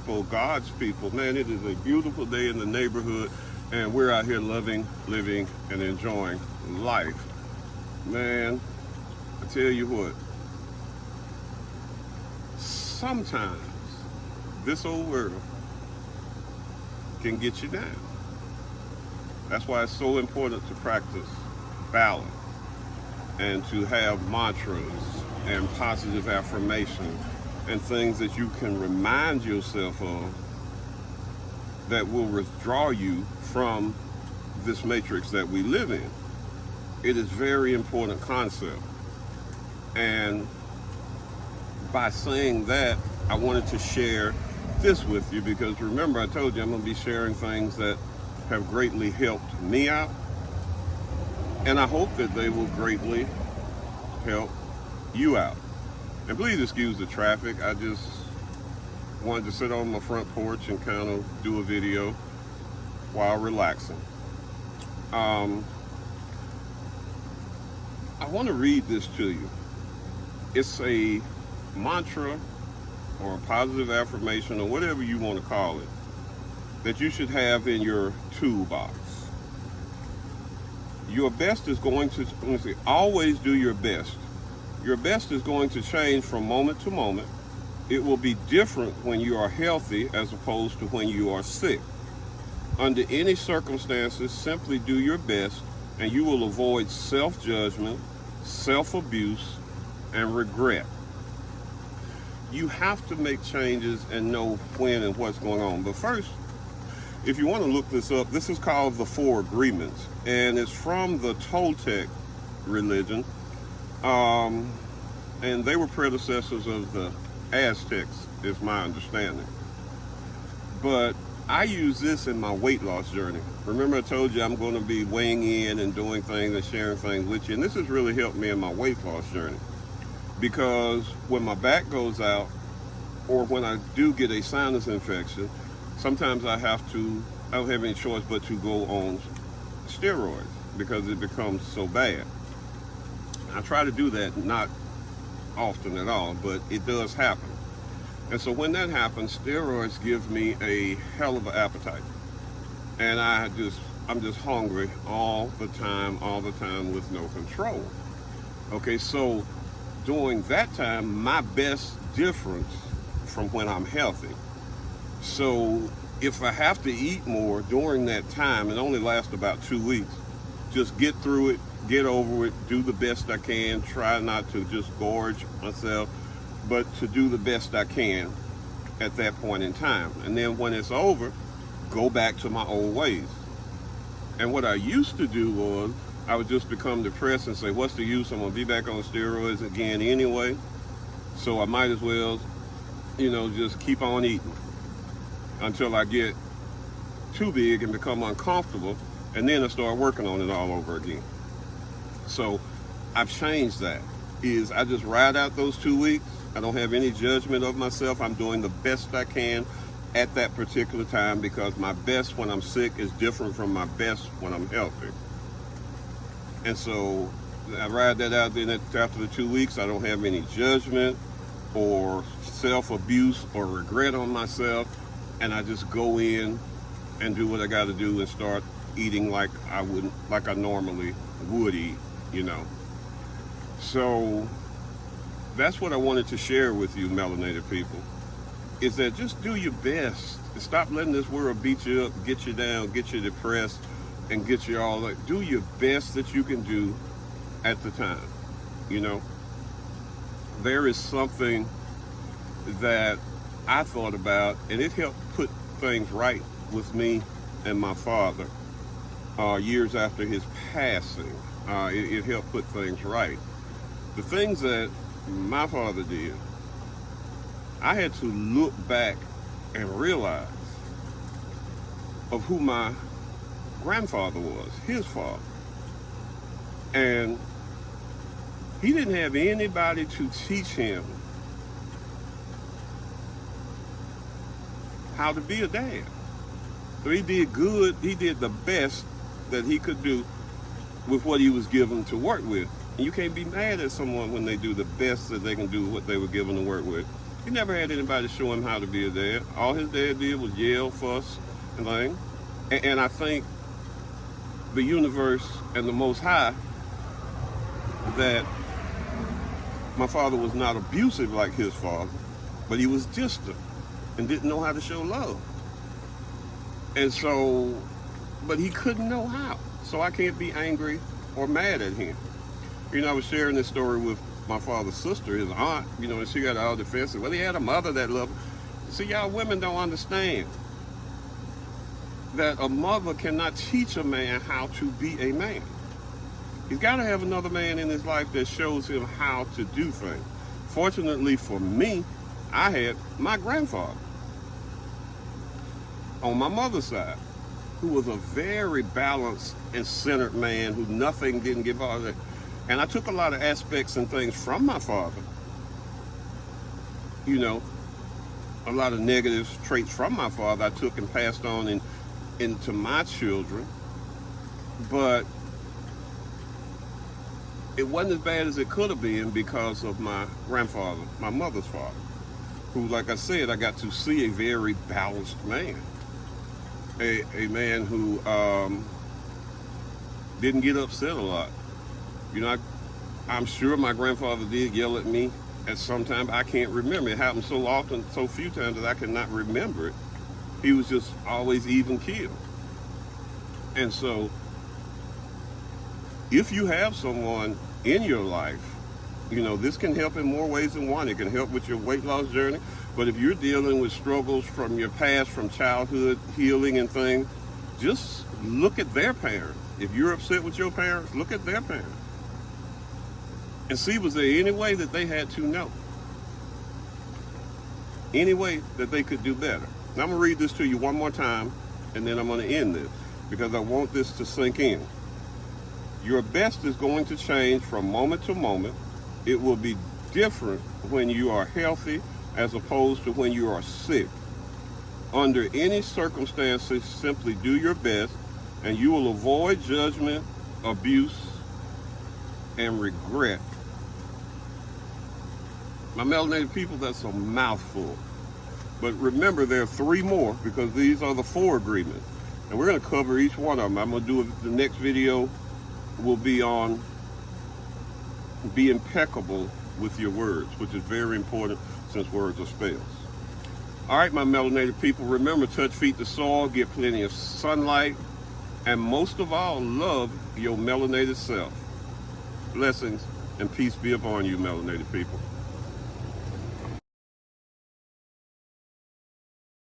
people, God's people. Man, it is a beautiful day in the neighborhood, and we're out here loving, living, and enjoying life. Man, I tell you what, sometimes this old world can get you down. That's why it's so important to practice balance and to have mantras and positive affirmations and things that you can remind yourself of that will withdraw you from this matrix that we live in. It is a very important concept. And by saying that, I wanted to share this with you because remember I told you I'm going to be sharing things that have greatly helped me out, and I hope that they will greatly help you out. And please excuse the traffic. I just wanted to sit on my front porch and kind of do a video while relaxing. I want to read this to you. It's a mantra or a positive affirmation or whatever you want to call it that you should have in your toolbox. Your best is going to, always do your best. Your best is going to change from moment to moment. It will be different when you are healthy as opposed to when you are sick. Under any circumstances, simply do your best and you will avoid self-judgment, self-abuse, and regret. You have to make changes and know when and what's going on. But first, if you want to look this up, this is called the Four Agreements, and it's from the Toltec religion, and they were predecessors of the Aztecs, is my understanding. But I use this in my weight loss journey. Remember I told you I'm going to be weighing in and doing things and sharing things with you, and this has really helped me in my weight loss journey. Because when my back goes out, or when I do get a sinus infection, sometimes I don't have any choice but to go on steroids because it becomes so bad. I try to do that not often at all, but it does happen. And so when that happens, steroids give me a hell of an appetite. And I'm just hungry all the time with no control. Okay, so during that time, my best difference from when I'm healthy. So if I have to eat more during that time, it only lasts about 2 weeks, just get through it, get over it, do the best I can, try not to just gorge myself, but to do the best I can at that point in time. And then when it's over, go back to my old ways. And what I used to do was, I would just become depressed and say, what's the use? I'm going to be back on steroids again anyway. So I might as well, just keep on eating until I get too big and become uncomfortable. And then I start working on it all over again. So I've changed that. I just ride out those 2 weeks. I don't have any judgment of myself. I'm doing the best I can at that particular time because my best when I'm sick is different from my best when I'm healthy. And so I ride that out. Then after the 2 weeks, I don't have any judgment or self-abuse or regret on myself. And I just go in and do what I got to do and start eating like I normally would eat, So that's what I wanted to share with you, melanated people, is that just do your best. Stop letting this world beat you up, get you down, get you depressed, and get you all like, do your best that you can do at the time. There is something that I thought about, and it helped put things right with me and my father years after his passing. It helped put things right. The things that my father did, I had to look back and realize of who my grandfather was, his father. And he didn't have anybody to teach him how to be a dad. So he did good, he did the best that he could do with what he was given to work with. And you can't be mad at someone when they do the best that they can do what they were given to work with. He never had anybody show him how to be a dad. All his dad did was yell, fuss, and things. And I think the universe and the Most High, that my father was not abusive like his father, but he was distant and didn't know how to show love. And so, but he couldn't know how. So I can't be angry or mad at him. You know, I was sharing this story with my father's sister, his aunt, you know, and she got all defensive. Well, he had a mother that loved him. See, y'all women don't understand that a mother cannot teach a man how to be a man. He's got to have another man in his life that shows him how to do things. Fortunately for me, I had my grandfather on my mother's side, who was a very balanced and centered man who nothing didn't give all that. And I took a lot of aspects and things from my father, you know, a lot of negative traits from my father I took and passed on into my children. But it wasn't as bad as it could have been because of my grandfather, my mother's father, who, like I said, I got to see a very balanced man. A man who didn't get upset a lot. You know, I'm sure my grandfather did yell at me at some time. I can't remember. It happened so often, so few times that I cannot remember it. He was just always even keeled. And so, if you have someone in your life, you know, this can help in more ways than one. It can help with your weight loss journey. But if you're dealing with struggles from your past, from childhood, healing and things, just look at their parents. If you're upset with your parents, look at their parents. And see, was there any way that they had to know? Any way that they could do better? Now I'm going to read this to you one more time, and then I'm going to end this, because I want this to sink in. Your best is going to change from moment to moment. It will be different when you are healthy as opposed to when you are sick. Under any circumstances, simply do your best, and you will avoid judgment, abuse, and regret. My melanated people, that's a mouthful. But remember, there are 3 more, because these are the 4 agreements. And we're going to cover each one of them. I'm going to do the next video will be on be impeccable with your words, which is very important since words are spells. All right, my melanated people, remember, touch, feet the soil, get plenty of sunlight, and most of all, love your melanated self. Blessings and peace be upon you, melanated people.